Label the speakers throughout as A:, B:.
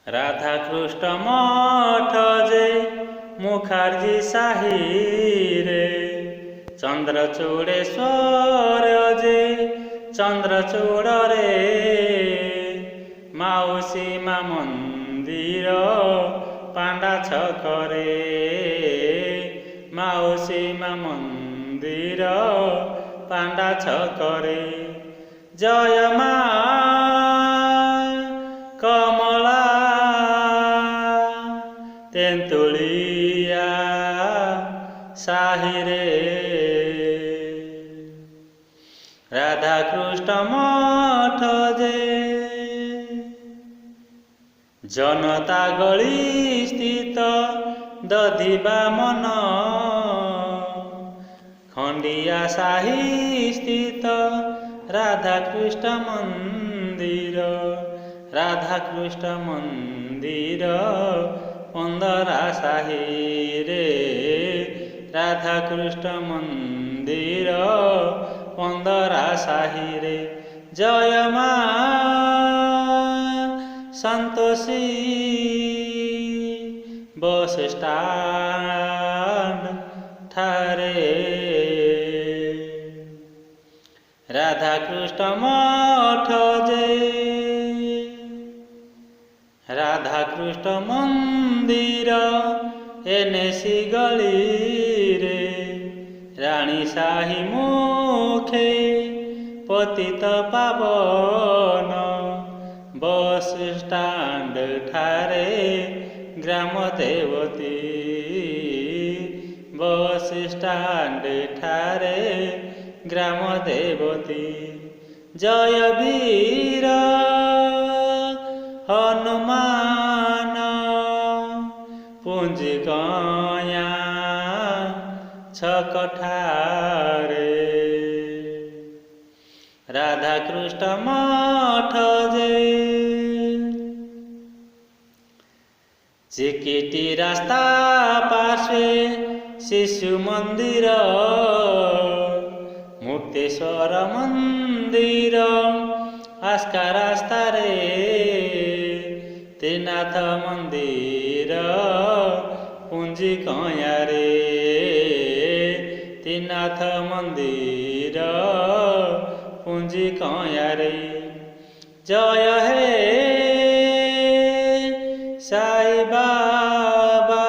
A: राधाकृष्ण मठ जे मुखार्जी साहिरे चंद्रचूड़ेश्वर जे चंद्रचूड़ रे माउसी मा मंदिर पांडा छकरे माउसी मा मंदिर पांडा छकरे जय मा कमला तेंतुलिया साहिरे राधाकृष्ण मठ जे जनता गली स्थित दधिबा मन खंडिया साही स्थित राधाकृष्ण मंदिर राधाकृष्ण मंदिर पंदरा साही रे राधाकृष्ण मंदिर पंदरा साही रे जय मा संतोषी बस स्टैंड ठारे राधाकृष्ण मठ जे राधाकृष्ण मंदिर एनसी गली रे रानी साही मुखे पतित पावन बस स्टैंड ठारे ग्राम देवती बस स्टैंड ठारे ग्राम देवती जय वीर हनुमान पुंजी गया छकठारे राधाकृष्ण मठ जे चिकिटी रास्ता पार्श्वे शिशु मंदिर मुक्तेश्वर मंदिर आस्का रास्ता रे त्रिनाथ मंदिर पुंजी कया रे त्रिनाथ मंदिर पुंजी कया रे जय हे साई बाबा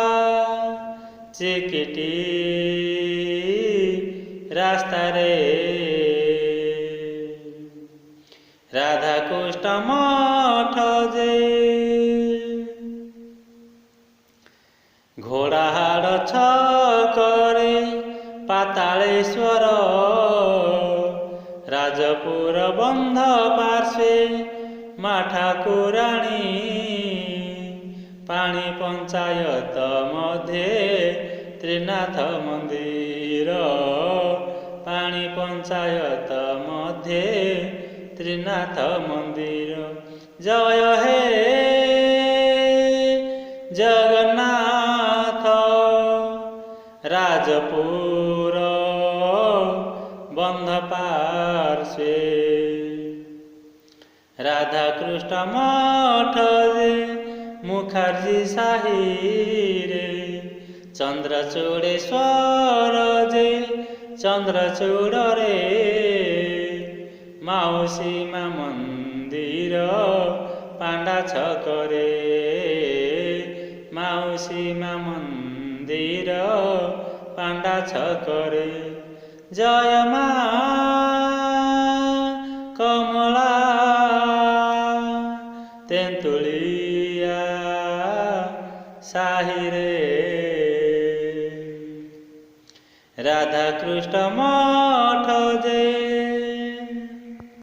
A: चिकिटी रास्ता रे राधाकृष्ण मठ जे घोड़ाहाड़ छकरे पातालेश्वर राजपुर बंध पार्श्वे मा ठाकुराणी पाणी पंचायत मध्ये त्रिनाथ मंदिर पाणी पंचायत मध्ये त्रिनाथ मंदिर जय हे जगन्नाथ राजपुर बंध पार्श्वे राधाकृष्ण मठ जे मुखार्जी साही रे चंद्रचूड़ेश्वर जे चंद्रचूड़ रे माउसी मा मंदिर पांडा छकरे माउसी मा मंदिर पांडा छकरे जय मा कमला तेंतुलिया साही रे राधाकृष्ण मठ जे